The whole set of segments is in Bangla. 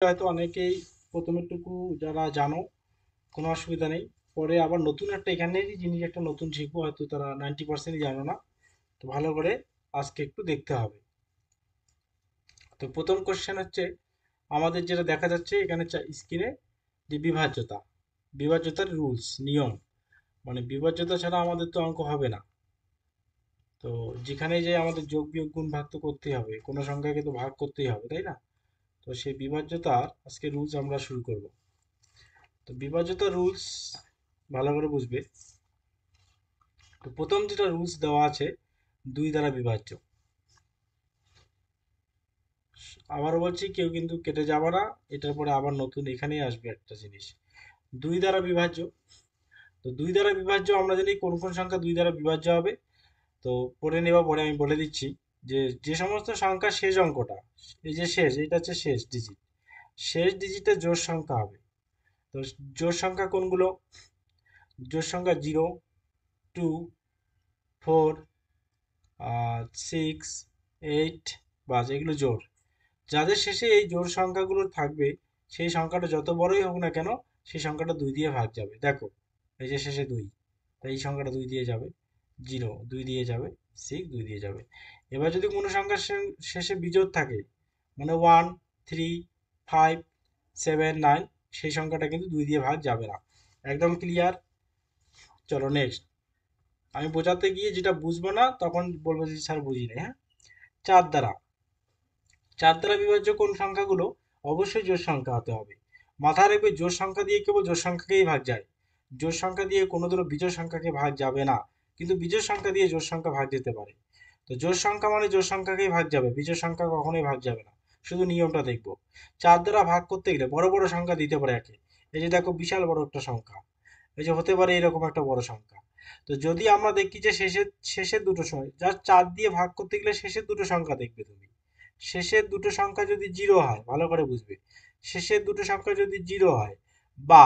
হয়তো অনেকেই প্রথমেরটুকু যারা জানো কোনো অসুবিধা নেই, পরে আবার নতুন একটা এখানেরই জিনিস একটা নতুন শিখবো, হয়তো তারা 90%ই জানো না। তো ভালো করে আজকে একটু দেখতে হবে। তো প্রথম কোশ্চেন হচ্ছে, আমাদের যেটা দেখা যাচ্ছে এখানে স্ক্রিনে, যে বিভাজ্যতা, বিভাজ্যতার রুলস নিয়ম, মানে বিভাজ্যতা ছাড়া আমাদের তো অঙ্ক হবে না। তো যেখানে যে আমাদের যোগ বিয়োগ গুণ ভাগ তো করতেই হবে, কোনো সংখ্যাকে তো ভাগ করতেই হবে, তাই না? তো সেই বিভাজ্যতার আজকে রুলস আমরা শুরু করব। তো বিভাজ্যতার রুলস ভালো করে বুঝবে। তো প্রথম যেটা রুলস দেওয়া আছে, দুই দ্বারা বিভাজ্য। আবারও বলছি, কেউ কিন্তু কেটে যাবে না, এটার পরে আবার নতুন এখানেই আসবে একটা জিনিস, দুই দ্বারা বিভাজ্য। তো দুই দ্বারা বিভাজ্য আমরা জানি কোন কোন সংখ্যা দুই দ্বারা বিভাজ্য হবে। তো পড়ে নেওয়া পরে আমি বলে দিচ্ছি যে যে সমস্ত সংখ্যা শেষ অঙ্কটা, এই যে শেষ, এটা হচ্ছে শেষ ডিজিট, শেষ ডিজিটে জোড় সংখ্যা হবে। তো জোড় সংখ্যা কোনগুলো? জোড় সংখ্যা 0, 2, 4, 6, 8, বাস, এগুলো জোড়। যাদের শেষে এই জোড় সংখ্যাগুলো থাকবে, সেই সংখ্যাটা যত বড়ই হোক না কেন, সেই সংখ্যাটা 2 দিয়ে ভাগ যাবে। দেখো, এই যে শেষে 2, তাই এই সংখ্যাটা 2 দিয়ে যাবে। 0 2 দিয়ে যাবে, 6 2 দিয়ে যাবে। এবার যদি কোনো সংখ্যার শেষে বিজোড় থাকে, মানে 1, 3, 5, 7, 9, সেই সংখ্যাটা কিন্তু 2 দিয়ে ভাগ যাবে না। একদম ক্লিয়ার? চলো নেক্সট। আমি বোঝাতে গিয়ে যেটা বুঝবো না তখন বলবো যে স্যার বুঝি নাই। হ্যাঁ, চার দ্বারা, চার দ্বারা বিভাজ্য কোন সংখ্যাগুলো? অবশ্যই জোড় সংখ্যা হতে হবে। মাথায় রাখবে, জোড় সংখ্যা দিয়ে কেবল জোড় সংখ্যাকেই ভাগ যায়, জোড় সংখ্যা দিয়ে কোনোদিনও বিজোড় সংখ্যাকে ভাগ যাবে না। কিন্তু বিজোড় সংখ্যা দিয়ে জোড় সংখ্যা ভাগ যেতে পারে। তো জোড় সংখ্যা মানে জোড় সংখ্যাকেই ভাগ যাবে, বিজোড় সংখ্যা কখনোই ভাগ যাবে না। শুধু নিয়মটা দেখবো। চার দ্বারা ভাগ করতে গেলে বড় বড় সংখ্যা দিতে পারে একে। এই যে দেখো, বিশাল বড় একটা সংখ্যা, এই যে হতে পারে এরকম একটা বড় সংখ্যা। তো যদি আমরা দেখি যে শেষের দুটো সংখ্যা, জাস্ট 4 দিয়ে ভাগ করতে গেলে শেষের দুটো সংখ্যা দেখবে তুমি। শেষের দুটো সংখ্যা যদি জিরো হয়, ভালো করে বুঝবে, শেষের দুটো সংখ্যা যদি জিরো হয়, বা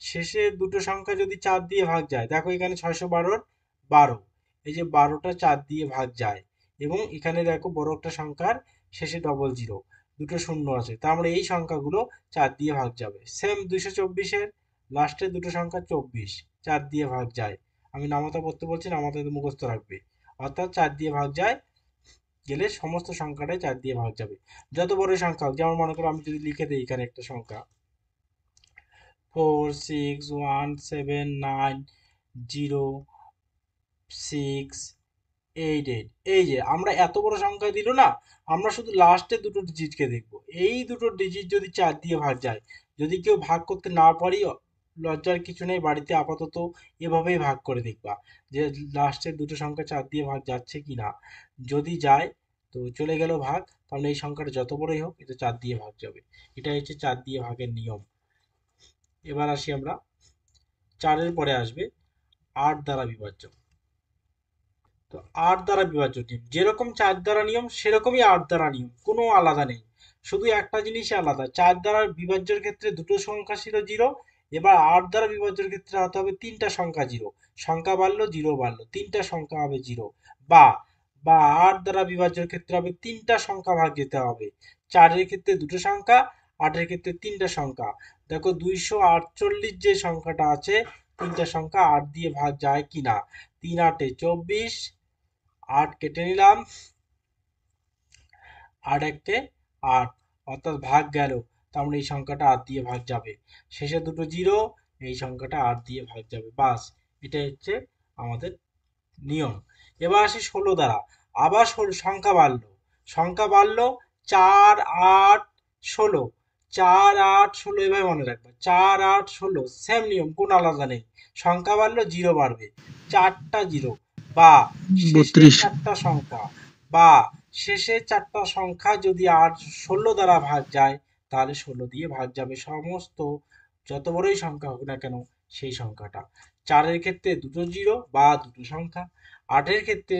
শেষের দুটো সংখ্যা যদি 4 দিয়ে ভাগ যায়, দেখো এখানে 612-র 12, এই যে 12টা 4 দিয়ে ভাগ যায়। এবং এখানে দেখো বড় একটা সংখ্যার শেষে ডবল জিরো, দুটো শূন্য আছে, তার মানে এই সংখ্যাগুলো 4 দিয়ে ভাগ যাবে। সেম 224-এর লাস্টের দুটো সংখ্যা 24, 4 দিয়ে ভাগ যায়। আমি নামাতা পড়তে বলছি, নামাতা মুখস্থ রাখবে। অর্থাৎ 4 দিয়ে ভাগ যায় গেলে সমস্ত সংখ্যাটাই 4 দিয়ে ভাগ যাবে। যত বড় সংখ্যা হোক, যেমন মনে করো আমি যদি লিখে দিই এখানে একটা সংখ্যা, 4, 6, 1, 7, 9, 0, 6, 8, 8, এই যে আমরা এত বড় সংখ্যা দিল না, আমরা শুধু লাস্টের দুটো ডিজিটকে দেখবো। এই দুটো ডিজিট যদি 4 দিয়ে ভাগ যায়, যদি কেউ ভাগ করতে না পারি, লজ্জার কিছু নেই, বাড়িতে আপাতত এভাবেই ভাগ করে দেখবা যে লাস্টের দুটো সংখ্যা 4 দিয়ে ভাগ যাচ্ছে কি না। যদি যায়, তো চলে গেল ভাগ, তাহলে এই সংখ্যাটা যত বড়ই হোক, এটা 4 দিয়ে ভাগ যাবে। এটা হচ্ছে 4 দিয়ে ভাগের নিয়ম। এবার আসি আমরা, 4-এর পরে আসবে 8 দ্বারা বিভাজ্য। তো 8 দ্বারা বিভাজ্য নিয়ম যেরকম 4 দ্বারা নিয়ম, সেরকমই 8 দ্বারা নিয়ম, কোনো আলাদা নেই। শুধু একটা জিনিসই আলাদা, 4 দ্বারা বিভাজ্যের ক্ষেত্রে দুটো সংখ্যা ছিল জিরো, এবার 8 দ্বারা বিভাজ্যের ক্ষেত্রে হতে হবে তিনটা সংখ্যা জিরো। সংখ্যা বাড়লো, জিরো বাড়লো, তিনটা সংখ্যা হবে জিরো। বা বা 8 দ্বারা বিভাজ্যের ক্ষেত্রে হবে তিনটা সংখ্যা ভাগ যেতে হবে। 4-এর ক্ষেত্রে দুটো সংখ্যা, 8-এর ক্ষেত্রে তিনটা সংখ্যা। দেখো 248 যে সংখ্যাটা আছে, তিনটা সংখ্যা 8 দিয়ে ভাগ যায় কিনা। 3 8 24, 8 কেটে নিলাম, 8 1 8, অর্থাৎ ভাগ গেল। তার মানে এই সংখ্যাটা 8 দিয়ে ভাগ যাবে। শেষে দুটো জিরো, এই সংখ্যাটা 8 দিয়ে ভাগ যাবে, বাস। এটা হচ্ছে আমাদের নিয়ম। এবার আসি 16 দ্বারা। আবার সংখ্যা বাড়লো, সংখ্যা বাড়লো, 4 8 16, 4 8 16, এভাবে মনে রাখবে, 4 8 16, সেম নিয়ম, কোনো আলাদা নেই। সংখ্যা বাড়লো, জিরো বাড়বে, চারটা জিরো। বা শেষে 32। চারটা সংখ্যা, বা শেষে চারটা সংখ্যা যদি 16 দ্বারা ভাগ যায়, তাহলে 16 দিয়ে ভাগ যাবে সমস্ত, যত বড়ই সংখ্যা হোক না কেন সেই সংখ্যাটা। 4-এর ক্ষেত্রে দুটো জিরো বা দুটো সংখ্যা, 8-এর ক্ষেত্রে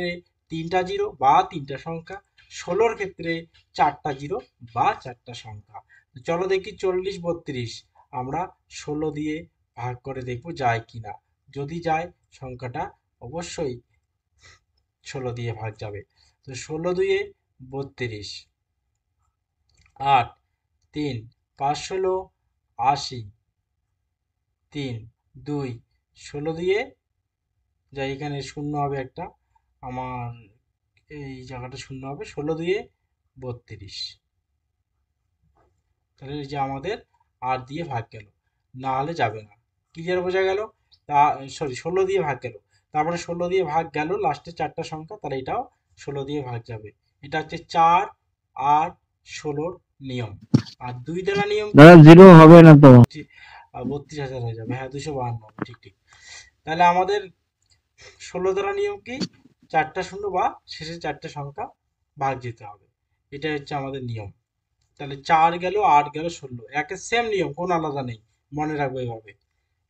তিনটা জিরো বা তিনটা সংখ্যা, 16-র ক্ষেত্রে চারটা জিরো বা চারটা সংখ্যা। তো চলো দেখি 40 32 আমরা 16 দিয়ে ভাগ করে দেখবো যায় কিনা। যদি যায়, সংখ্যাটা অবশ্যই 16 দিয়ে ভাগ যাবে। তো 16 2 32, 8 3 5 × 16 = 80, 3 2 16 দিয়ে যাই, এখানে শূন্য হবে একটা, আমার এই জায়গাটা শূন্য হবে, 16 দিয়ে 32। তাহলে এই যে আমাদের আর দিয়ে ভাগ গেল, না হলে যাবে না। ক্লিয়ার বোঝা গেল? তা সরি, 16 দিয়ে ভাগ গেল, তারপরে 16 দিয়ে ভাগ গেল লাস্টে চারটা সংখ্যা, তাহলে এটাও 16 দিয়ে ভাগ যাবে। এটা হচ্ছে 4 8 16 নিয়ম। আর 2 দ্বারা নিয়ম দাদা জিরো হবে না তো? 32,000 হয়ে যাবে, হ্যাঁ 252, ঠিক ঠিক। তাহলে আমাদের 16 দ্বারা নিয়ম কি, চারটা শূন্য বা শেষে চারটে সংখ্যা ভাগ যেতে হবে, এটা হচ্ছে আমাদের নিয়ম। তাহলে 4 গেল 8 গেল 16, একের সেম নিয়ম, কোনো আলাদা নেই, মনে রাখবো এভাবে।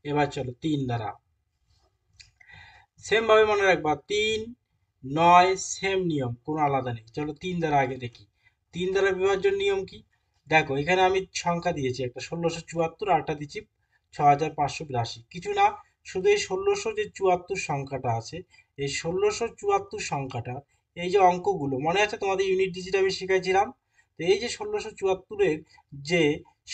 এবার চলো 3 দ্বারা, সেম ভাবে মনে রাখবা, 3 9 সেম নিয়ম, কোনো আলাদা নেই। চলো 3 দ্বারা আগে দেখি, 3 দ্বারা বিভাজ্যের নিয়ম কি। দেখো এখানে আমি সংখ্যা দিয়েছি একটা 1674, আর একটা দিচ্ছি 6582, কিছু না, শুধু এই 1674 সংখ্যাটা আছে, এই 1674 সংখ্যাটা, এই যে অঙ্কগুলো মনে আছে তোমাদের ইউনিট ডিজিট আমি শিখাইছিলাম, তো এই যে 1674-এর যে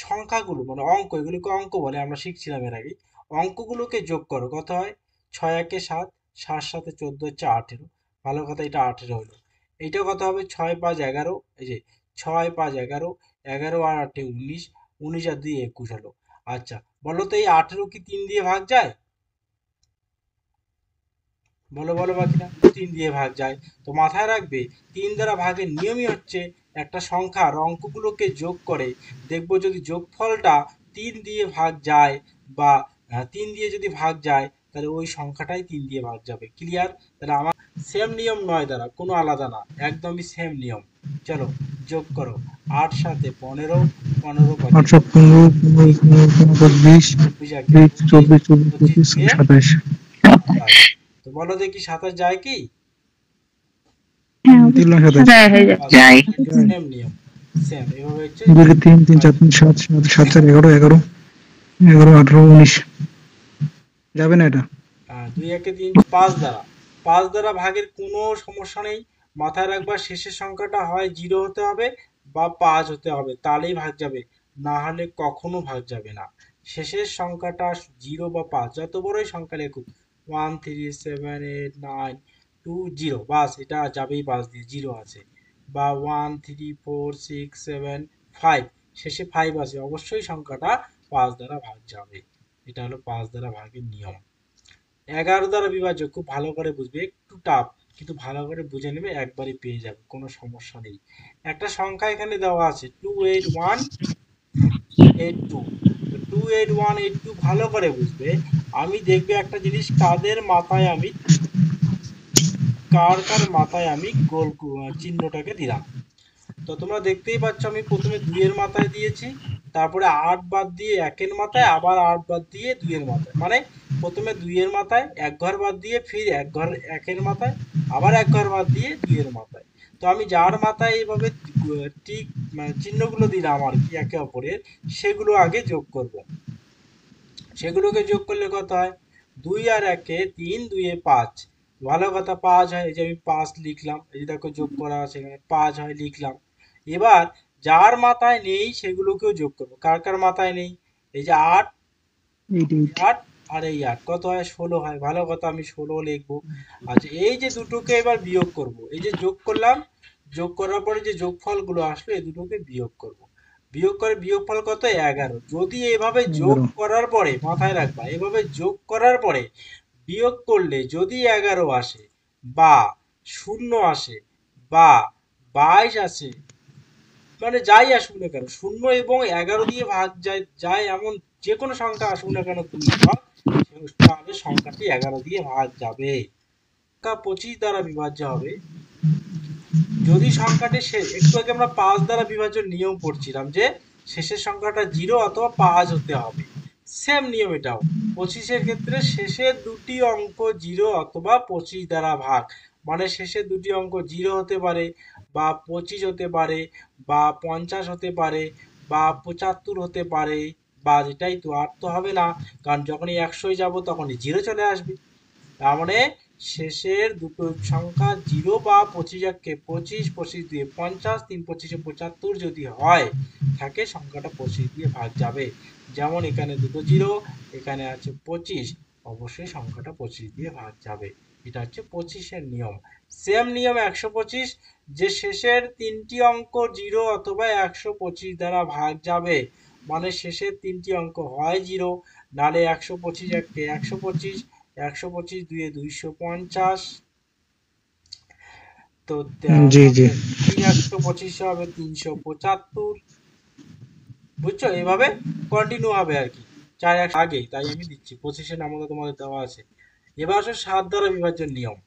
সংখ্যাগুলো মানে অঙ্ক, এগুলোকে অঙ্ক বলে, আমরা শিখছিলাম এর আগে, অঙ্কগুলোকে যোগ করো, কত হয়, 6 একে 7, 7 7 14 হচ্ছে 18, ভালো কথা, এটা 18 হলো। এইটা কত হবে, 6 5 11, এই যে 6 5 11, 11 আর 8 19, 19 আর 2 21 হলো। আচ্ছা বলো তো, এই 18 কি 3 দিয়ে ভাগ যায়? বলো বলো বাকিরা, 3 দিয়ে ভাগ যায়। তো মাথায় রাখবে, 3 দ্বারা ভাগের নিয়মই হচ্ছে একটা সংখ্যার অঙ্কগুলোকে যোগ করে দেখবো, যদি যোগফলটা 3 দিয়ে ভাগ যায় বা 3 দিয়ে যদি ভাগ যায়, তাহলে ওই সংখ্যাটাই 3 দিয়ে ভাগ যাবে। ক্লিয়ার? তাহলে আমার সেম নিয়ম 9 দ্বারা, কোনো আলাদা না, একদমই সেম নিয়ম। চলো যোগ করো, 8 7 15, 15 5 8 15 15 20 20 24 24 25 27। তো বলো দেখি 27 যায় কি? 3 9 27 যায়। সেম নিয়ম, সেম এভাবে হচ্ছে 2 3 3 4 3 7 7 7 4 11 11 11 18 19 যাবে না এটা? 2 একে 3, 5 দ্বারা, 5 দ্বারা ভাগের কোনো সমস্যা নেই, মাথায় রাখবা শেষের সংখ্যাটা হয় 0 হতে হবে বা 5 হতে হবে, তাহলেই ভাগ যাবে, না হলে কখনো ভাগ যাবে না। শেষের সংখ্যাটা 0 বা 5, যত বড়ই সংখ্যা লেখুক, 1 3 7 8 9 2 0, বাস এটা যাবেই 5 দিয়ে, 0 আছে, বা 1 3 4 6 7 5, শেষে 5 আছে, অবশ্যই সংখ্যাটা 5 দ্বারা ভাগ যাবে। এটা হলো 5 দ্বারা ভাগের নিয়ম। 11 দ্বারা বিভাজ্য, খুব ভালো করে বুঝবে, একটু টাফ, কিন্তু ভালো করে বুঝে নেবে, একবারই পেয়ে যাবে, কোনো সমস্যা নেই। একটা সংখ্যা এখানে দেওয়া আছে 28182, তো 28182 ভালো করে বুঝবে। আমি দেখবে একটা জিনিস, কার কার মাথায় আমি গোল চিহ্নটাকে দিলাম। তো তোমরা দেখতেই পাচ্ছ, আমি প্রথমে 2 এর মাথায় দিয়েছি, তারপরে 8 বাদ দিয়ে 1 এর মাথায়, আবার 8 বাদ দিয়ে 2 এর মাথায়, মানে প্রথমে 2 এর মাথায় এক ঘর বাদ দিয়ে, ফির এক ঘর 1 এর মাথায়, আবার এক ঘর বাদ দিয়ে 2 এর মাথায়। তো আমি যার মাথায় এইভাবে টিক মানে চিহ্নগুলো দিলাম আর কি একে অপরের, সেগুলো আগে যোগ করব। সেগুলোকে যোগ করলে কত হয়, 2 আর 1 3, 2 5, ভালো কথা, 5 হয়, এই যে আমি 5 লিখলাম, এই যে দেখো যোগ করা আছে এখানে, 5 হয় লিখলাম। এবার যার মাথায় নেই সেগুলোকেও যোগ করবো, কার কার মাথায় নেই, এই যে 8 8 আর এই 8, কত হয়, 16 হয়, ভালো কথা, আমি 16 লিখবো। আচ্ছা এই যে দুটোকে এবার বিয়োগ করব, এই যে যোগ করলাম, যোগ করার পরে যে যোগফলগুলো আসলো এই দুটোকে বিয়োগ করব, বিয়োগ করে বিয়োগফল কত, 11। যদি এভাবে যোগ 11 করার পরে, মাথায় রাখবা, এভাবে যোগ করার পরে বিয়োগ করলে যদি 11 আসে, বা 0 আসে, বা 22 আসে, মানে যাই আসুক না কেন, 0 এবং 11 দিয়ে ভাগ যায় যায় এমন যে কোনো সংখ্যা আসুক না কেন গুণিতক, তাহলে সংখ্যাটি 11 দিয়ে ভাগ যাবে। সংখ্যা 25 দ্বারা বিভাজ্য হবে যদি সংখ্যাটি একটু আগে আমরা 5 দ্বারা বিভাজ্য নিয়ম পড়ছিলাম, যে শেষের সংখ্যাটা 0 অথবা 5 হতে হবে, সেম নিয়ম এটাও। 25-এর ক্ষেত্রে শেষের দুটি অঙ্ক 0 অথবা 25 দ্বারা ভাগ, মানে শেষের দুটি অঙ্ক 0 হতে পারে, বা 25 হতে পারে, বা 50 হতে পারে, বা 75 হতে পারে, বা যেটাই, তো আর তো হবে না, কারণ যখনই 100 যাব তখনই 0 চলে আসবে। তার মানে শেষের দুটো সংখ্যা 0 বা 25 25 25 দিয়ে 50 3 25 75 যদি হয় থাকে সংখ্যাটা 25 দিয়ে ভাগ যাবে। যেমন এখানে দুটো 0, এখানে আছে 25, অবশ্যই সংখ্যাটা 25 দিয়ে ভাগ যাবে। এটা হচ্ছে 25 এর নিয়ম। সেম নিয়ম 125, যে শেষের তিনটি অঙ্ক 0 অথবা 125 দ্বারা ভাগ যাবে, মানে শেষের তিনটি অঙ্ক হয় 0, নালে 125 1 125, 125 2 250, তো জি জি। 3 125 হবে 375। বুঝছো? এইভাবে কন্টিনিউ হবে আর কি। 4 1 আগে তাই আমি দিচ্ছি, 25 নাম্বার তোমাদের দেওয়া আছে। এবার আসো 7 দ্বারা বিভাজ্যের নিয়ম।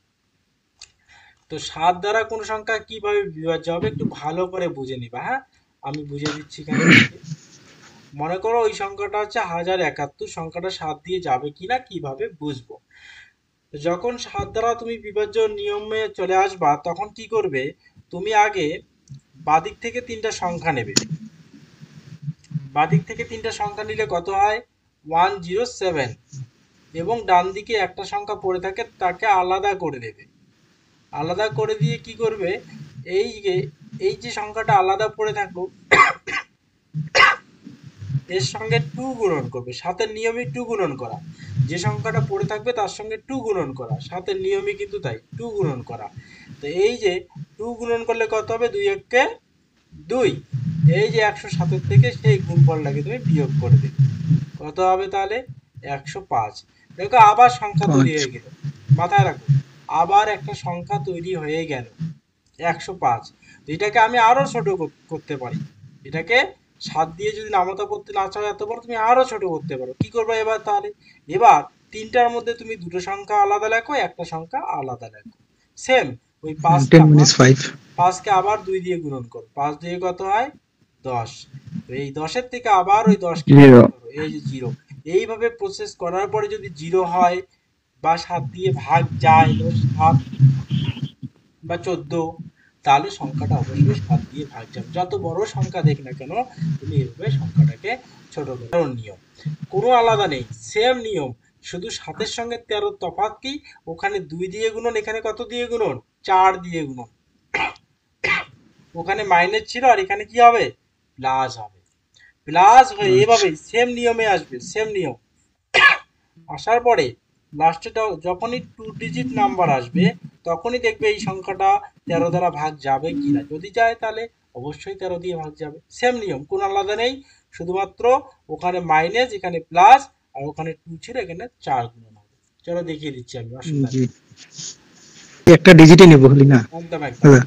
তো 7 দ্বারা কোন সংখ্যা কিভাবে বিভাজ্য হবে একটু ভালো করে বুঝে নিবা, হ্যাঁ? আমি বুঝিয়ে দিচ্ছি এখানে। মনে করো ওই সংখ্যাটা হচ্ছে 1071, সংখ্যাটা 7 দিয়ে যাবে কিনা কিভাবে বুঝবো? যখন 7 দ্বারা তুমি বিভাজ্য নিয়মে চলে আসবা তখন কি করবে, তুমি আগে বাদিক থেকে তিনটা সংখ্যা নেবে। বাদিক থেকে তিনটা সংখ্যা নিলে কত হয়? 107। এবং ডান দিকে একটা সংখ্যা পড়ে থাকে, তাকে আলাদা করে দেবে। আলাদা করে দিয়ে কি করবে, এই যে সংখ্যাটা আলাদা পড়ে থাকলো এর সঙ্গে 2 গুণন করবে। সাতের নিয়মই 2 গুণন করা। যে সংখ্যাটা পড়ে থাকবে তার সঙ্গে 2 গুণন করা, সাতের নিয়মই কিন্তু তাই, 2 গুণন করা। তো এই যে 2 গুণন করলে কত হবে? 2 1 2। এই যে 107 থেকে সেই গুণফলটাকে তুমি বিয়োগ করে দেবে। কত হবে তাহলে? 105। দেখো আবার সংখ্যা তৈরি 5। হয়ে গেল। মাথায় রাখো, আবার একটা সংখ্যা তৈরি হয়ে গেল 105। তো এটাকে আমি আরো ছোট করতে পারি। এটাকে 7 দিয়ে যদি নামতা করতে না চাও এত বড়, তুমি আরো ছোট করতে পারো। কি করবে এবার তাহলে? এবার তিনটার মধ্যে তুমি দুটো সংখ্যা আলাদা লেখো, একটা সংখ্যা আলাদা লেখো। সেম ওই 5কে 10 আবার minus 5। 5কে আবার 2 দিয়ে গুণন করো। 5 দিয়ে কত হয়? 10। তো এই 10-এর থেকে আবার ওই 10কে বিয়োগ 0। করো, এই যে 0। এইভাবে প্রসেস করার পরে যদি 0 হয় বা 7 দিয়ে ভাগ যায়, 7 বা 14, তাহলে সংখ্যাটা অবশ্যই 7 দিয়ে ভাগ যাবে। যত বড় সংখ্যা দেখ না কেন তুমি এভাবে সংখ্যাটাকে ছোট করো। নিয়ম কোনো আলাদা নেই, সেম নিয়ম, শুধু 7-এর সঙ্গে 13 তফাৎ কি, ওখানে 2 দিয়ে গুণন, এখানে কত দিয়ে গুণন? 4 দিয়ে গুণন। ওখানে মাইনাস ছিল আর এখানে কি হবে? প্লাস হবে। প্লাস হয়ে আচ্ছা। এভাবেই সেম নিয়মে আসবে, সেম নিয়ম আসার পরে লাস্টে যখনই 2 ডিজিট নাম্বার আসবে তখনই দেখবে এই সংখ্যাটা 13 দ্বারা ভাগ যাবে কিনা। যদি যায় তাহলে অবশ্যই 13 দিয়ে ভাগ যাবে। সেম নিয়ম, কোনো আলাদা নেই, শুধুমাত্র ওখানে মাইনাস এখানে প্লাস, আর ওখানে 2 ছিল এখানে 4 গুণন হবে। চলো দেখিয়ে দিচ্ছি আমি, অসুবিধা জি। নেই। একটা ডিজিটই নেব হলি না একদম একদম দাদা।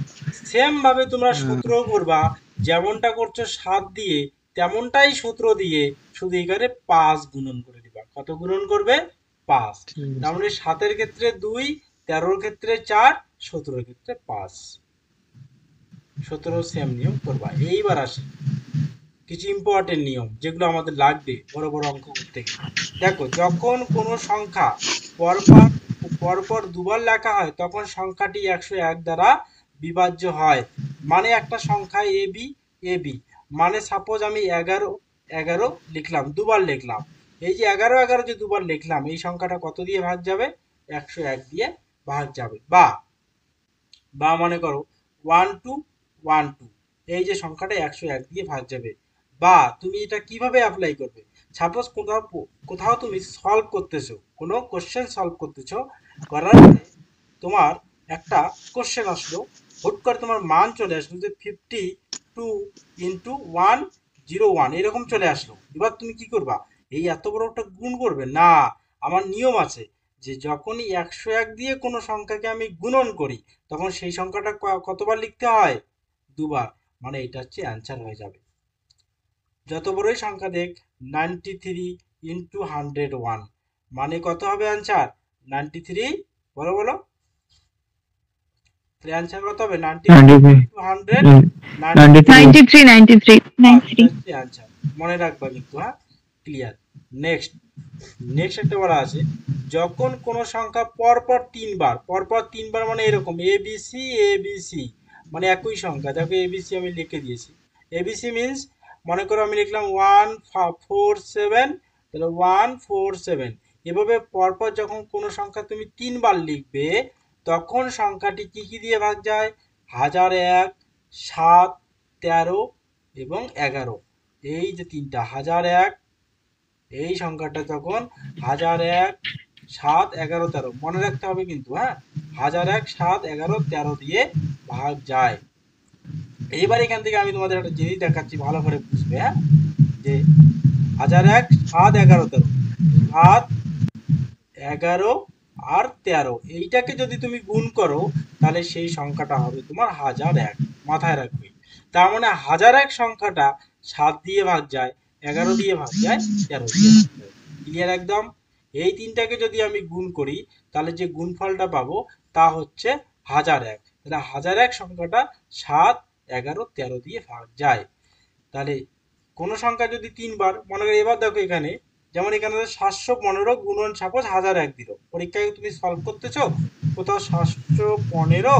সেম ভাবে তোমরা সূত্র করবা, যেমনটা করছো 7 দিয়ে তেমনটাই সূত্র দিয়ে, শুধু এখানে 5 গুণন করে দিবা। কত গুণন করবে? 5। ঠিক তার আছে। মানে 7-এর ক্ষেত্রে 2, 13-র ক্ষেত্রে 4, 17-র ক্ষেত্রে 5। 17 সেম নিয়ম করবা। এইবার আসি কিছু ইম্পর্টেন্ট নিয়ম যেগুলো আমাদের লাগবে বড় বড় অঙ্ক করতে গেলে। দেখো, যখন কোনো সংখ্যা পরপর পরপর দুবার লেখা হয় তখন সংখ্যাটি 101 দ্বারা বিভাজ্য হয়। মানে একটা সংখ্যা এবি, এবি মানে সাপোজ আমি 11 11 লিখলাম, দুবার লিখলাম। এই যে 11 11 যে দুবার লিখলাম, এই সংখ্যাটা কত দিয়ে ভাগ যাবে? 101 দিয়ে ভাগ যাবে। বা বা মনে করো 1212, এই যে সংখ্যাটা 101 দিয়ে ভাগ যাবে। বা তুমি এটা কিভাবে অ্যাপ্লাই করবে? সাপোজ কোথাও কোথাও তুমি সলভ করতেছো, কোনো কোশ্চেন সলভ করতেছো, করার পরে তোমার একটা কোশ্চেন আসলো, হুট করে তোমার মান চলে আসলো যে 52 ইন্টু 101 এরকম চলে আসলো। এবার তুমি কি করবা? এই এত বড় একটা গুণ করবে না। আমার নিয়ম আছে যে যখনই 101 দিয়ে কোনো সংখ্যাকে আমি গুণন করি তখন সেই সংখ্যাটা কতবার লিখতে হয়? দুবার। মানে এটা হচ্ছে অ্যান্সার হয়ে যাবে। যত বড়ই সংখ্যা দেখ, 93 ইন্টু 101 মানে কত হবে অ্যান্সার? 93। বলো বলো, তাহলে অ্যান্সার কত হবে? 93 93। ইন্টু 100, 93। 93, 93, এটা 93. হচ্ছে অ্যান্সার। মনে রাখবা কিন্তু, হ্যাঁ? ক্লিয়ার। নেক্সট নেক্সট একটা বলা আছে, যখন কোনো সংখ্যা পরপর তিনবার মানে এরকম এবিসি এবিসি, মানে একই সংখ্যা। দেখো এবিসি আমি লিখে দিয়েছি। এবিসি মিন্স, মনে করো আমি লিখলাম 147, তাহলে 147, এভাবে পরপর যখন কোনো সংখ্যা তুমি 3 বার লিখবে তখন সংখ্যাটি কি কি দিয়ে ভাগ যায়? 1001, 7, 13 এবং 11। এই যে তিনটা 1001, এই সংখ্যাটা তখন 1001, 7, 11, 13 মনে রাখতে হবে কিন্তু, হ্যাঁ, 1001, 7, 11, 13 দিয়ে ভাগ যায়। এইবার এখান থেকে আমি তোমাদের একটা জিনিস দেখাচ্ছি, ভালো করে বুঝবে, হ্যাঁ, যে 1001, 7, 11, 13, 7, 11 আর 13 এইটাকে যদি তুমি গুণ করো তাহলে সেই সংখ্যাটা হবে তোমার 1001। মাথায় রাখবে। তার মানে 1001 সংখ্যাটা 7 দিয়ে ভাগ যায়, 11 দিয়ে ভাগ যায়, 13 দিয়ে ভাগ যায়। ক্লিয়ার একদম? এই তিনটাকে যদি আমি গুণ করি তাহলে যে গুণফলটা পাবো তা হচ্ছে 1001। তাহলে 1001 সংখ্যাটা 7, 11, 13 দিয়ে ভাগ যায়। তাহলে কোনো সংখ্যা যদি 3 বার, মনে করো এবার দেখো এখানে, যেমন এখানে 715 গুণন সাপোজ 1001 দিল, পরীক্ষায় তুমি সলভ করতেছো, কোথাও 715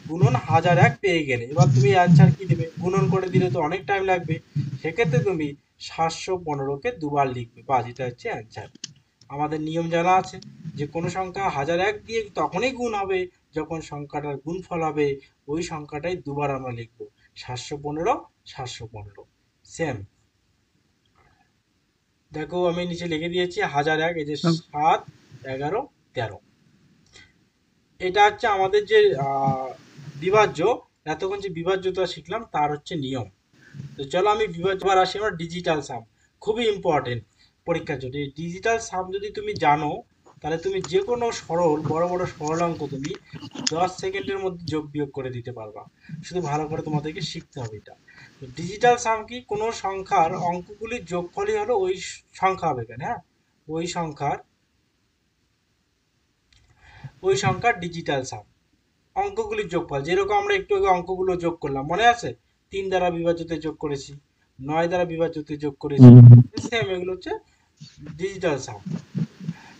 গুণন 1001 পেয়ে গেলে, এবার তুমি অ্যান্সার কি দেবে? গুণন করে দিলে তো অনেক টাইম লাগবে, সেক্ষেত্রে তুমি 715কে দুবার লিখবে, বাস, এটা হচ্ছে অ্যান্সার। আমাদের নিয়ম জানা আছে যে কোনো সংখ্যা 1001 দিয়ে তখনই গুণ হবে যখন সংখ্যাটার গুণফল হবে ওই সংখ্যাটাই দুবার আমরা লিখবো, 715, 715 সেম। দেখো আমি নিচে লিখে দিয়েছি 1001, এই যে 7, 11, 13। এটা হচ্ছে আমাদের যে বিভাজ্য, এতক্ষণ যে বিভাজ্যতা শিখলাম তার হচ্ছে নিয়ম। তো চলো আমি বিভাজ্যবার আসি, আমরা ডিজিটাল সাম, খুবই ইম্পর্টেন্ট পরীক্ষার জন্য। এই ডিজিটাল সাম যদি তুমি জানো তাহলে তুমি যে কোনো সরল বড় বড় সরল অঙ্ক তুমি 10 সেকেন্ডের মধ্যে যোগ বিয়োগ করে দিতে পারবা। শুধু ভালো করে তোমাদেরকে শিখতে হবে এটা। তো ডিজিটাল সাম কি? কোনো সংখ্যার অঙ্কগুলির যোগফলই হলো ওই সংখ্যা হবে এখানে, হ্যাঁ, ওই সংখ্যার ডিজিটাল সাম, অঙ্কগুলির যোগফল। যেরকম আমরা একটু আগে অঙ্কগুলো যোগ করলাম, মনে আছে? 3 দ্বারা বিভাজ্যতে যোগ করেছি, 9 দ্বারা বিভাজ্যতে যোগ করেছি, সেম এগুলো হচ্ছে ডিজিটাল সাম।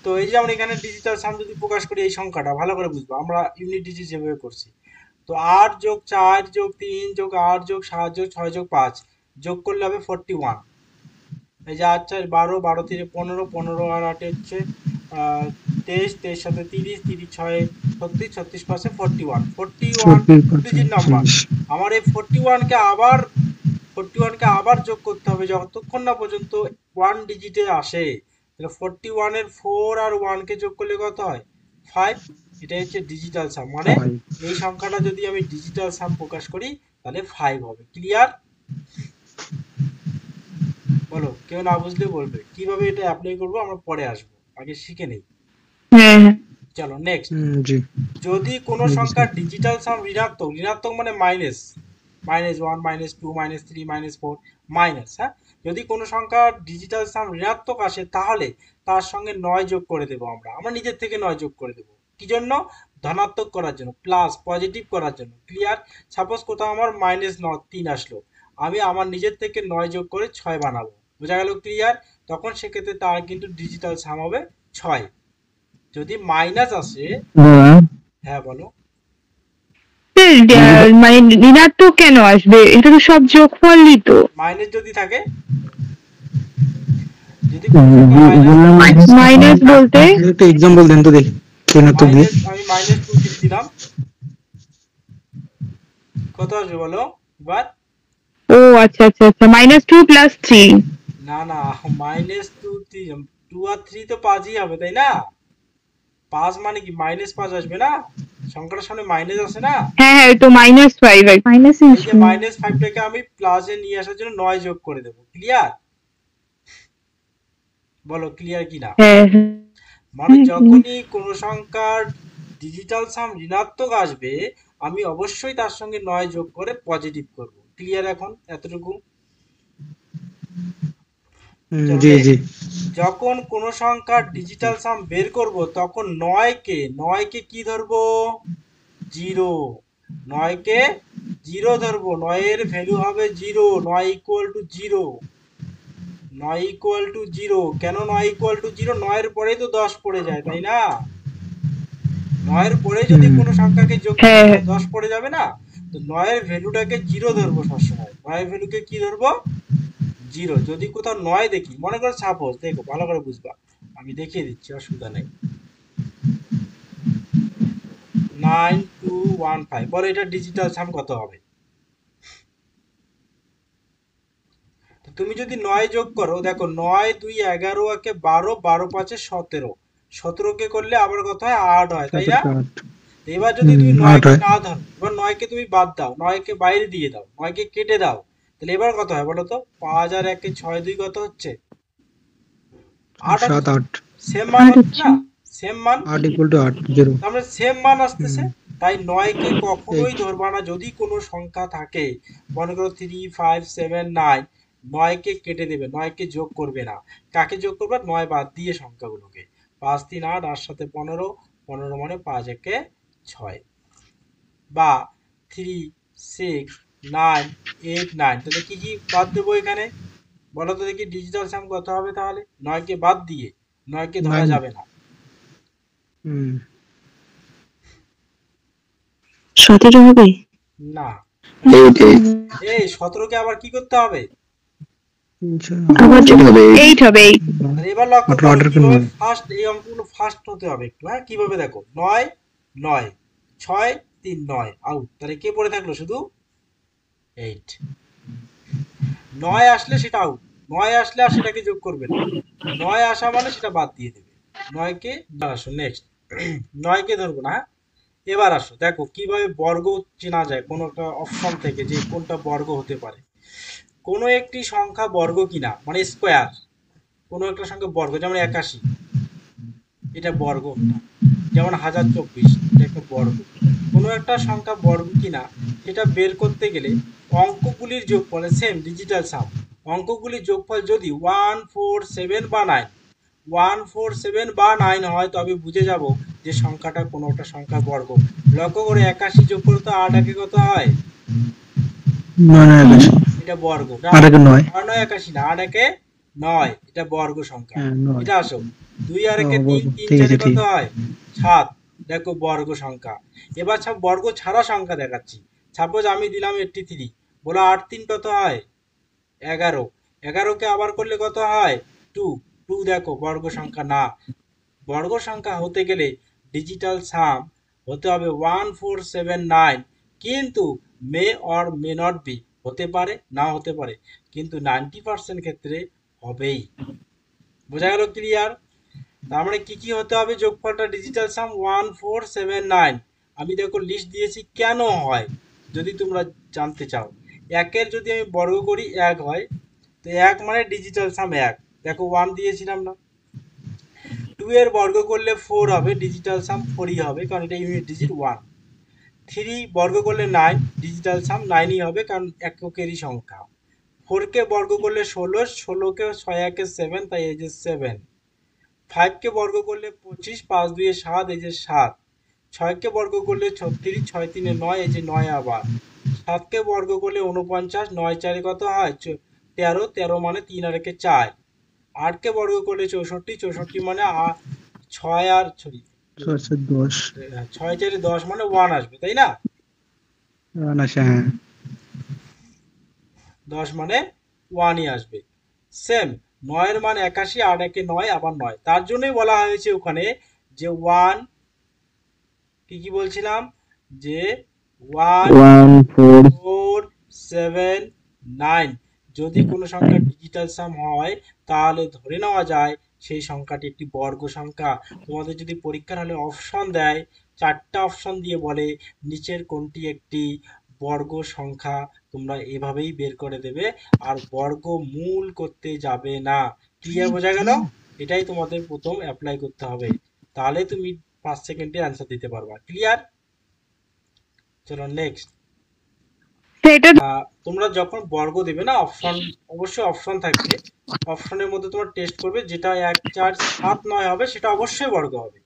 তো এই যে আমরা এখানে ডিজিটাল সাম যদি প্রকাশ করি, এই সংখ্যাটা ভালো করে বুঝবো, আমরা ইউনিট ডিজিট যেভাবে করছি। তো 8 যোগ 4 যোগ 3 যোগ 8 যোগ 7 যোগ 6 যোগ 5 যোগ করলে হবে 41। এই যে 8 4 12, 12 3 15, 15 আর 8 হচ্ছে 23, 23 সাথে 30, 30 6 36, 36 পাশে 41, 41 ডিজিট নাম্বার। আমার এই 41কে আবার যোগ করতে হবে যতক্ষণ না পর্যন্ত 1 ডিজিটে আসে। তাহলে 41 এর 4 আর 1 কে যোগ করলে কত হয়? 5। এটা হচ্ছে ডিজিটাল সাম, মানে এই সংখ্যাটা যদি আমি ডিজিটাল সাম প্রকাশ করি তাহলে 5 হবে। ক্লিয়ার? বলো, কেউ না বুঝলে বলবে। কিভাবে এটা অ্যাপ্লাই করবো আমরা পরে আসবো, আগে শিখে নেই। চলো নেক্সট। যদি কোনো সংখ্যার ডিজিটাল সাম ঋণাত্মক, ঋণাত্মক মানে মাইনাস, -1, -2, -3, -4 মাইনাস, হ্যাঁ, যদি কোনো সংখ্যার ডিজিটাল সাম ঋণাত্মক আসে তাহলে তার সঙ্গে 9 যোগ করে দেবো, আমরা নিজের থেকে 9 যোগ করে দেবো। কি জন্য? ধনাত্মক করার জন্য, প্লাস পজিটিভ করার জন্য। ক্লিয়ার? সাপোজ কোথাও আমার -3 আসলো, আমি আমার নিজের থেকে 9 যোগ করে 6 বানাবো। বোঝা গেল? ক্লিয়ার? তখন সেক্ষেত্রে তার কিন্তু ডিজিটাল সাম হবে 6। যদি মাইনাস আসে, হ্যাঁ বলো। মানে ঋণাত্মক কেন আসবে? এটা তো সব যোগফলই তো। মাইনাস যদি থাকে, যদি মাইনাস বলতে একটা एग्जांपल দেন তো দেখি। ঋণাত্মক দিয়ে আমি -2 দিলাম, কত আসবে বলো এবার? ও আচ্ছা আচ্ছা আচ্ছা, -2 + 3। না না, -2 2 আর 3 তো 5ই হবে, তাই না? 5 মানে কি -5 আসবে না? সংখ্যাটার সামনে মাইনাস আসে না? হ্যাঁ হ্যাঁ, তো -5 মাইনাস এই যে -5টাকে আমি প্লাসে নিয়ে আসার জন্য 9 যোগ করে দেবো। ক্লিয়ার? বলো ক্লিয়ার কিনা? হ্যাঁ মানে যখনই কোনো সংখ্যার ডিজিটাল সাম ঋণাত্মক আসবে আমি অবশ্যই তার সঙ্গে 9 যোগ করে পজিটিভ করব। ক্লিয়ার এখন এতটুকু? জি জি। যখন কোনো সংখ্যার ডিজিটাল সাম বের করব তখন 9কে কি ধরবো? 0। 9কে 0 ধরবো, 9 এর ভ্যালু হবে 0, 9 = 0। 9 = 0। কেন 9 = 0? 9 এর পরেই তো 10 পড়ে যায়, তাই না? 9 এর পরে যদি কোনো সংখ্যাকে যোগ করি 10 পড়ে যাবে না? তো 9 এর ভ্যালুটাকে 0 ধরবো সবসময়। 9 এর ভ্যালুকে কি ধরবো? 0। যদি কোথাও 9 দেখি, মনে করো সাপোজ, দেখো ভালো করে বুঝবা, আমি দেখিয়ে দিচ্ছি, অসুবিধা নেই। 9215, বলো এটা ডিজিটাল সাম কত হবে? তো তুমি যদি 9 যোগ করো, দেখো 9 2 11 একে 12, 12 5 17, 17 কে করলে আবার কত হয়? 8 হয়, তাই না? 17 8। তো এবার যদি তুমি 9 8 কে হয়। না ধরো, এবার 9 কে তুমি বাদ দাও, 9 কে বাইরে দিয়ে দাও, 9 কে কেটে দাও, তাহলে এবার কত হয় বলো তো? 5 আর 1 6 2 কত হচ্ছে? 8 7 হচ্ছে। 8। সেম মান 8 হচ্ছে হচ্ছে। না? সেম মান। 8 equal to 8 0। তার মানে সেম মান আসতেছে। হুম। তাই 9 কে কখনোই 8। ধরবা না, যদি কোনো সংখ্যা থাকে, মনে করো 3 5 7 9, 9 কে কেটে দেবে, 9 কে যোগ করবে না। কাকে যোগ করবে? 9 বাদ দিয়ে সংখ্যাগুলোকে। 5 3 8, 8 সাথে 15, 15 মানে 5 একে 6, বা 3 6 9 8 9, তাহলে কি কি বাদ দেবো এখানে বলো তো দেখি? ডিজিটাল সাম কত হবে তাহলে 9 কে বাদ দিয়ে? 9 কে ধরা 9। যাবে না। হুম। 17 হবে। না, 8 8। এই 17 কে আবার কি করতে হবে? আবার যোগ হবে 8 হবে 8। তাহলে এবার লক্ষ্য 18 করো 18 কে কিভাবে 9। ফার্স্ট, এই অঙ্কগুলো ফার্স্ট হতে হবে একটু। হ্যাঁ, কিভাবে দেখো? 9 9 6 3 9 আউট, তাহলে কে পড়ে থাকলো? শুধু 8। 9 আসলে সেটা আউট, 9 আসলে আর সেটাকে যোগ করবে না। 9 আসা মানে সেটা বাদ দিয়ে দেবে। 9 কে আসো নেক্সট। 9 কে ধরবো না, হ্যাঁ? এবার আসো, দেখো কিভাবে বর্গ চেনা যায় কোনো একটা অপশন থেকে, যে কোনটা বর্গ হতে পারে। কোনো একটি সংখ্যা বর্গ কিনা, মানে স্কোয়ার, কোনো একটা সংখ্যা বর্গ, যেমন 81, এটা বর্গ একটা। যেমন 1024, এটা একটা বর্গ। কোনো একটা সংখ্যা বর্গ কিনা সেটা বের করতে গেলে অঙ্কগুলির যোগফল, সেম ডিজিটাল সাম, অঙ্কগুলির যোগফল যদি 1 4 7 বা 9, 1 4 7 বা 9 হয়, তবে বুঝে যাব যে সংখ্যাটা কোনো একটা সংখ্যা বর্গ। লক্ষ্য করে 81 যোগ করে তো 8 একে কত হয়? 9 81। এটা বর্গ। 8 আট একে 9। 9 81 না, 8 একে 9, এটা বর্গ সংখ্যা। হ্যাঁ 9। এটা আসো, 2 আর ও একে 3, বলবো 3 ঠিক 4 আছে এ ঠিক কত আছে। হয়? 7, দেখো বর্গ সংখ্যা। এবার সব বর্গ ছাড়া সংখ্যা দেখাচ্ছি। সাপোজ আমি দিলাম 83, বলো 8 3 কত হয়? 11, 11 কে আবার করলে কত হয়? 2, 2 দেখো বর্গ সংখ্যা না। বর্গ সংখ্যা হতে গেলে ডিজিটাল সাম হতে হবে 1 4 7 9, কিন্তু may or may not be, হতে পারে না হতে পারে, কিন্তু 90% ক্ষেত্রে হবেই। বোঝা গেল? ক্লিয়ার? তার মানে কি কি হতে হবে যোগফলটা ডিজিটাল সাম? 1 4 7 9। আমি দেখো লিস্ট দিয়েছি কেন হয়, যদি তোমরা জানতে চাও। একের যদি আমি বর্গ করি 1 হয়, তো 1 মানে ডিজিটাল সাম 1, দেখো 1 দিয়েছিলাম না? 2 এর বর্গ করলে 4 হবে, ডিজিটাল সাম 4ই হবে, কারণ এটা ইউনিট ডিজিট 1। 3 বর্গ করলে 9, ডিজিটাল সাম 9ই হবে, কারণ এককেরই সংখ্যা। 4 কে বর্গ করলে 16, 16 কে 6 একে 7, তাই এই যে 7। 5 কে বর্গ করলে 25, 5 2 এ 7, এই যে 7। 6 কে বর্গ করলে 36, 6 3 এ 9, এই যে 9 আবার। 7 কে বর্গ করলে 49, 9 4 এ কত হয়? 13, 13 মানে 3 আর একে 4। 8 কে বর্গ করলে 64, 64 মানে 6 আর সরি 10। 6 4 এ 10 মানে 1 আসবে, তাই না? 1 আসে হ্যাঁ। 10 মানে 1ই আসবে। সেম 9 এর মান 81, 8 একে 9 আবার 9, তার জন্যই বলা হয়েছে ওখানে যে 1, কি কি বলছিলাম, যে 1 1 4। 4 7 9, যদি কোনো সংখ্যা ডিজিটাল সাম হয়, তাহলে ধরে নেওয়া যায় সেই সংখ্যাটি একটি বর্গ সংখ্যা। তোমাদের যদি পরীক্ষার হলে অপশন দেয়, 4টা অপশন দিয়ে বলে নিচের কোনটি একটি বর্গ সংখ্যা, তোমরা এভাবেই বের করে দেবে, আর বর্গমূল করতে যাবে না। ক্লিয়ার? বোঝা গেল? এটাই তোমাদের প্রথম অ্যাপ্লাই করতে হবে, তাহলে তুমি 5 সেকেন্ডে অ্যান্সার দিতে পারবা। ক্লিয়ার? চলো নেক্সট। তো এটা তোমরা যখন বর্গ দেবে না, অপশন, অবশ্যই অপশন থাকবে, অপশনের মধ্যে তোমরা টেস্ট করবে, যেটা 1 4 7 9 হবে সেটা অবশ্যই বর্গ হবে,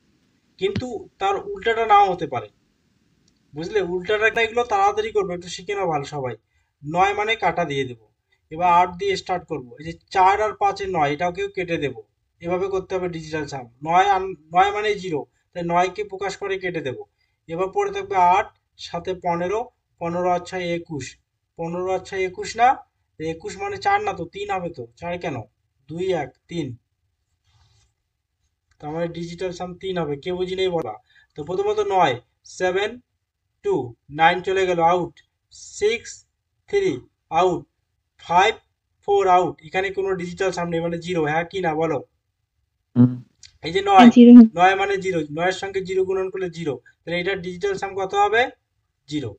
কিন্তু তার উল্টাটা নাও হতে পারে। বুঝলে? উল্টাটা, এগুলো তাড়াতাড়ি করবে, একটু শিখে নাও ভালো সবাই। 9 মানে কাটা দিয়ে দেবো, এবার 8 দিয়ে স্টার্ট করব, এই যে 4 আর 5 এর 9, এটাকেও কেটে দেবো। এভাবে করতে হবে ডিজিটাল সাম। 9 আর 9 মানে 0, তাই 9 কে প্রকাশ করে কেটে দেবো। এবার পড়ে থাকবে 8, সাথে 15, 15 আর 6 21, 15 আর 6 21 না? 21 মানে 4 না, তো 3 হবে, তো 4 কেন? 2 1 3। তার মানে ডিজিটাল সাম 3 হবে, কে বুঝিলেই বলা। তো প্রথমত 9 7 2 9 চলে গেল আউট, 6 3 আউট, 5 4 আউট, এখানে কোনো ডিজিটাল সাম নেই মানে 0, হ্যাঁ কি না বলো। এই যে 9 জিরো। 9 মানে 0, 9 এর সঙ্গে 0 গুণন করলে 0, তাহলে এটার ডিজিটাল সাম কত হবে 0।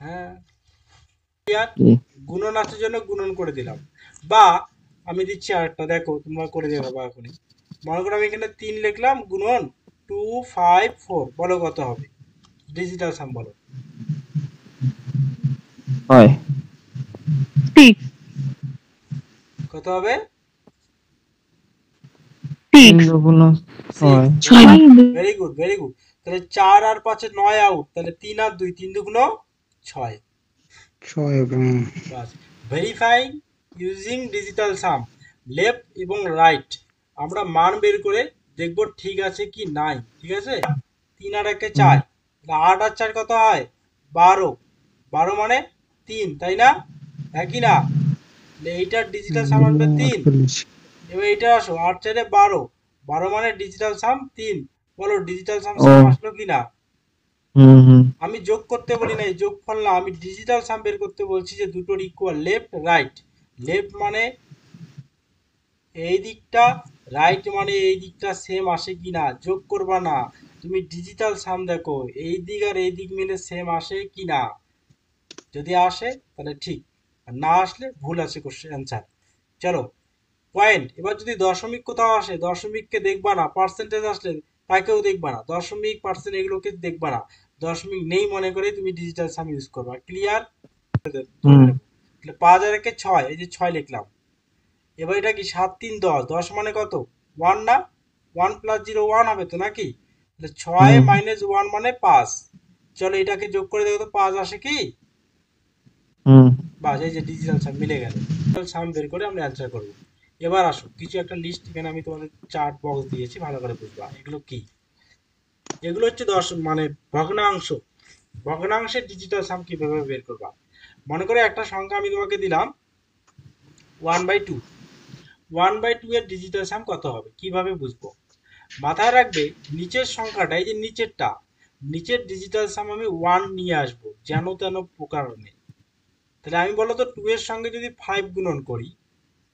হ্যাঁ ক্লিয়ার। গুণন আসার জন্য গুণন করে দিলাম, বা আমি দিচ্ছি আরেকটা, দেখো তোমরা করে দেবে বা এখনই। মনে করো আমি এখানে 3 লিখলাম গুণন 2 5 4, বলো কত হবে ডিজিটাল সাম বলো। হয় 6 কত হবে 6 হয় 6 ভেরি গুড ভেরি গুড। তাহলে 4 আর 5 9 আউট, তাহলে 3 আর 2 3 দুগুণ 6। 6 হবে। বাস, ভেরিফাইং ইউজিং ডিজিটাল সাম, লেফট এবং রাইট আমরা মান বের করে দেখব ঠিক আছে কি নাই, ঠিক আছে। 3 আর 1 4, 8 আর 4 কত হয় 12, 12 মানে 3, তাই না, একই না। এইটার ডিজিটাল সাম আসবে 3। 48। এবার এটা আসো 8 4 12, 12 মানে ডিজিটাল সাম 3, বলো ডিজিটাল সাম ও সেম আসলো কি না। হুম আমি যোগ করতে বলি নাই, যোগফল না, আমি ডিজিটাল সাম বের করতে বলছি যে দুটোর ইকুয়াল, লেফট রাইট। লেফট মানে এই দিকটা, রাইট মানে এই দিকটা সেম আসে কিনা, যোগ করবা না, তুমি ডিজিটাল সাম দেখো এই দিক আর এই দিক মিলে সেম আসে কিনা, যদি আসে তাহলে ঠিক, আর না আসলে ভুল আছে কোশ্চেন অ্যান্সার। চলো পয়েন্ট, এবার যদি দশমিক কোথাও আসে, দশমিককে দেখবা না, পার্সেন্টেজ আসলে তাকেও দেখবা না, দশমিক পার্সেন্ট এগুলোকে দেখবা না, দশমিক নেই মনে করে তুমি ডিজিটাল সাম ইউজ করবা। ক্লিয়ার, ধরে হুম নেবো। তাহলে 5 আর 1 6, এই যে 6 লিখলাম। এবার এটা কি 7 3 10, 10 মানে কত 1 না, 1 প্লাস 0 1 হবে তো নাকি, তাহলে 6 হুম মাইনাস 1 মানে 5। চলো এটাকে যোগ করে দেখো তো 5 আসে কি, হুম বাস এই যে ডিজিটাল সাম মিলে গেল। ডিজিটাল সাম বের করে আমরা অ্যান্সার করব। এবার আসো কিছু একটা লিস্ট, এখানে আমি তোমাদের চার্ট বক্স দিয়েছি, ভালো করে বুঝবা এগুলো কি। এগুলো হচ্ছে মানে ভগ্নাংশ, ভগ্নাংশের ডিজিটাল সাম কিভাবে বের করবা। মনে করে একটা সংখ্যা আমি তোমাকে দিলাম 1/2, 1/2 এর ডিজিটাল সাম কত হবে, কিভাবে বুঝবো। মাথায় রাখবে নিচের সংখ্যাটা, এই যে নিচেরটা, নিচের ডিজিটাল সাম আমি 1 নিয়ে আসবো যেন তেন প্রকারণে। তাহলে আমি বলতো 2 এর সঙ্গে যদি 5 গুণন করি,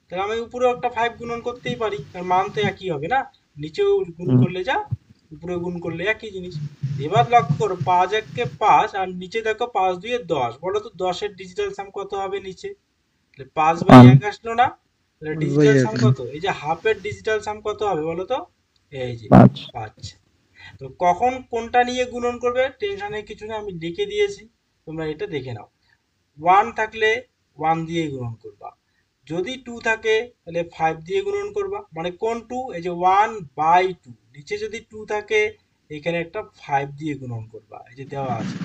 তাহলে আমি উপরেও একটা 5 গুণন করতেই পারি, কারণ মান তো একই হবে না, নিচেও গুণ হুম করলে যা উপরে গুণ করলে একই জিনিস। এবার লক্ষ্য করো 5 1 5, আর নিচে দেখো 5 2 10, বলো তো 10 এর ডিজিটাল সাম কত হবে নিচে, তাহলে 5/1 আসলো না, তাহলে ডিজিটাল সাম 5/1। কত, এই যে হাফের ডিজিটাল সাম কত হবে বলো তো, এই যে 5 5। তো কখন কোনটা নিয়ে গুণন করবে টেনশনের কিছু না, আমি লিখে দিয়েছি, তোমরা এটা দেখে নাও। 1 থাকলে 1 দিয়ে গুণন করবা, যদি 2 থাকে তাহলে 5 দিয়ে গুণন করবা, মানে কোন 2, এই যে 1/2, নিচে যদি 2 থাকে এখানে একটা 5 দিয়ে গুণন করবা, এই যে দেওয়া আছে।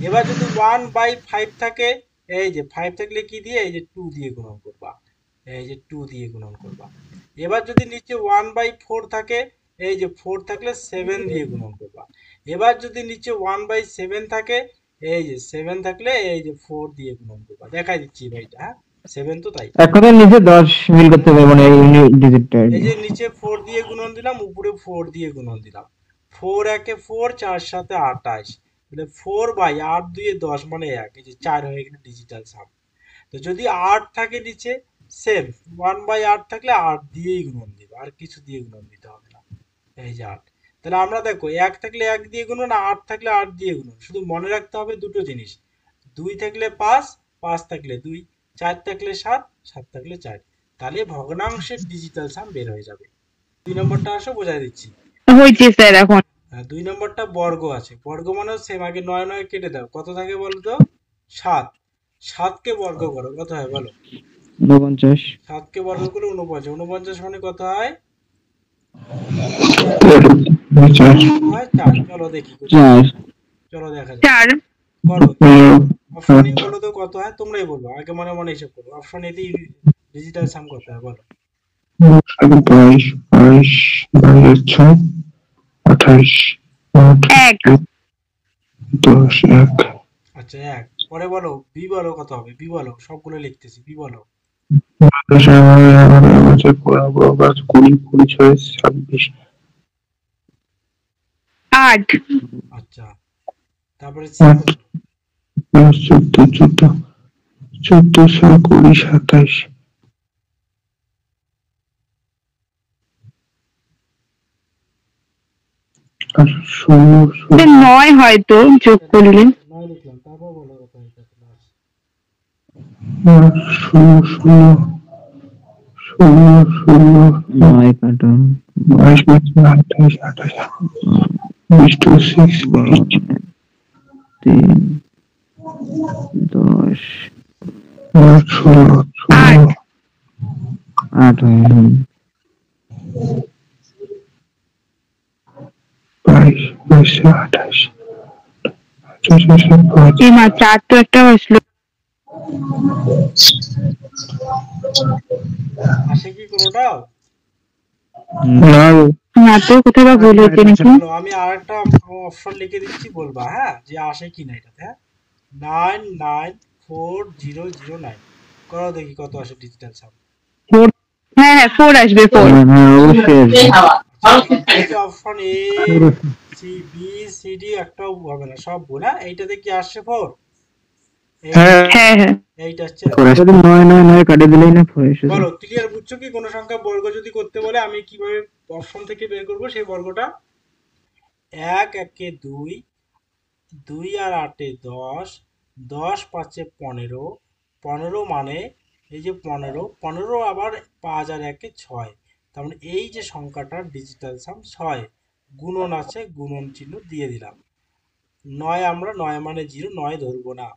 এবার যদি 1/5 থাকে, এই যে 5 থাকলে কি দিয়ে, এই যে 2 দিয়ে গুণন করবা, এই যে 2 দিয়ে গুণন করবা। এবার যদি নিচে 1/4 থাকে, এই যে 4 থাকলে 7 দিয়ে গুণন করবা। এবার যদি নিচে 1/7 থাকে, এই যে 7 থাকলে এই যে 4 দিয়ে গুণন করবা, দেখাই দিচ্ছি ভাইটা, হ্যাঁ 7 তো তাই। এক কথায় নিচে 10 মিল করতে হবে মানে এই ডিজিটটা আর এই কি। যে নিচে 4 দিয়ে গুণন দিলাম, উপরে 4 দিয়ে গুণন দিলাম, 4 একে 4, 4 সাথে 28, তাহলে 4/8 2 10 মানে 1, এই যে 4 হয়ে গেল ডিজিটাল সাম। তো যদি 8 থাকে নিচে, সেম 1/8 থাকলে 8 দিয়েই গুণন দিবে, আর কিছু দিয়ে গুণন দিতে হবে না, এই যে 8। তাহলে আমরা দেখো 1 থাকলে 1 দিয়ে গুণন, 8 থাকলে 8 দিয়ে গুণন, শুধু মনে রাখতে হবে দুটো জিনিস, 2 থাকলে 5, 5 থাকলে 2, 4 থাকলে 7, 7 থাকলে 4, তাহলে ভগ্নাংশের ডিজিটাল সাম বের হয়ে যাবে। 2 নম্বরটা আসো বোঝাই দিচ্ছি। হয়েছে স্যার এখন। 2 নম্বরটা বর্গ আছে, বর্গ মানে সেম, আগে 9 9 কেটে দাও, কত থাকে বলো তো 7, 7 কে বর্গ করো কত হয় বলো, 49 7 কে বর্গ করলে 49, 49 মানে কত হয়, 4। চলো দেখি কোথায়, 4 চলো দেখা যাক, 4 করো অপশন এ বলো তো কত হয়, তোমরাই বলবো, আগে মনে মনে হিসাব করো, অপশন এ ডিজিটাল সাম কত হয় বলো। 22 22 22 6 28 1 10 1। আচ্ছা 1, পরে বলো বি বলো কত হবে, বি বলো, সবগুলো লিখতেছি, বি বলো। কুড়ি কুড়ি ছয় 26 8 আচ্ছা, তারপরে সি আট কত? প্লাস 14 14 কুড়ি 27 আর 16 9 হয়তো যোগ করলে। 9 লিখলাম, তারপর বলো কত এটা প্লাস 16 9 কাটো 22 28 28 to 6 3 10 16 8 8 হয় 22 28 28 এই মাত্র 8 তো একটা আসলো। আসে কি কোনোটাও? না না তো, কোথাও বা ভুল হয়েছে নাকি। চলো আমি আরেকটা অপশন লিখে দিচ্ছি, বলবা হ্যাঁ যে আসে কি না এটাতে। হ্যাঁ, 994009 করো দেখি কত আসে ডিজিটাল সাম। হ্যাঁ হ্যাঁ 4 আসবে 4। হ্যাঁ অবশ্যই আসবে। এই যে option A C B C D একটাও হবে না, সব ভুল। হ্যাঁ, এইটাতে কি আসছে 4? হ্যাঁ হ্যাঁ হ্যাঁ এইটা আসছে। যদি 9 9 9 কাটে দিলেই না 4 এসে বলো ক্লিয়ার বুঝছো কি? কোনো সংখ্যা বর্গ যদি করতে বলে আমি কিভাবে অপশন থেকে বের করব সেই বর্গটা? 1 একে 2, 2 আর 8 এ 10, 10 5 এ 15, 15 মানে এই যে 15, 15 আবার 5 আর 1 এ 6, তার মানে এই যে সংখ্যাটার ডিজিটাল সাম 6, গুণন আছে, গুণন চিহ্ন দিয়ে দিলাম। 9 আমরা 9 মানে 0, 9 ধরবো না।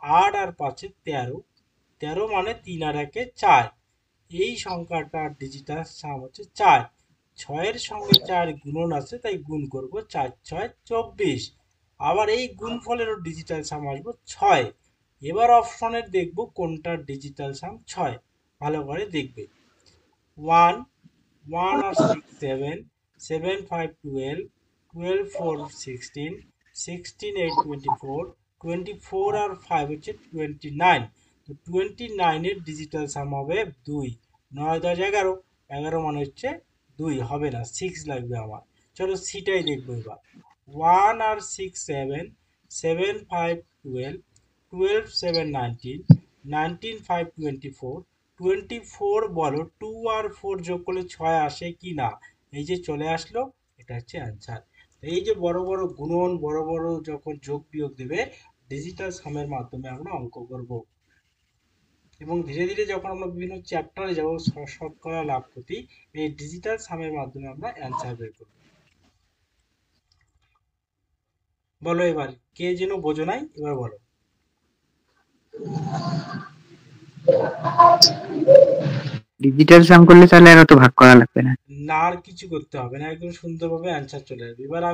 8 আর 5 এ 13, 13 মানে 3 আর 1 এ 4, এই সংখ্যাটার ডিজিটাল সাম হচ্ছে 4। 6 এর সঙ্গে 4 গুণন আছে, তাই গুণ করব, 4 6 24। আবার এই গুণফলেরও ডিজিটাল সাম আসবে 6। এবার অপশনের দেখব কোনটার ডিজিটাল সাম 6, ভালো করে দেখবে। 1 1 আর 6 7, 7 5 12, 12 4 16, 16 8 24, 24 আর 5 হচ্ছে 29। তো 29 এর ডিজিটাল সাম হবে 2। 9 10 11, 11 মানে হচ্ছে 2, হবে না, 6 লাগবে আমার। চলো সিটাই দেখবো এবার। 1 আর 6 7, 7 5 12, 12 7 19, 19 5 24, 24 বলো 2 আর 4 যোগ করলে 6 আসে কি না? এই যে চলে আসলো, এটা হচ্ছে অ্যান্সার। এই যে বড় বড় গুণন, বড় বড় যখন যোগ বিয়োগ দেবে, ডিজিটাল সামের মাধ্যমে আমরা অঙ্ক করব। এবং ধীরে ধীরে যখন আমরা বিভিন্ন চ্যাপ্টারে যাব, শতকরা লাভ ক্ষতি, এই ডিজিটাল সামের মাধ্যমে আমরা অ্যান্সার বের করব। বলো এবার, কে যেন বোঝো নাই, এবার বলো। ডিজিটাল সাম করলে তাহলে আর অত ভাগ করা লাগবে না। না আর কিছু করতে হবে না, একদম সুন্দরভাবে অ্যান্সার চলে আসবে। এবার আমি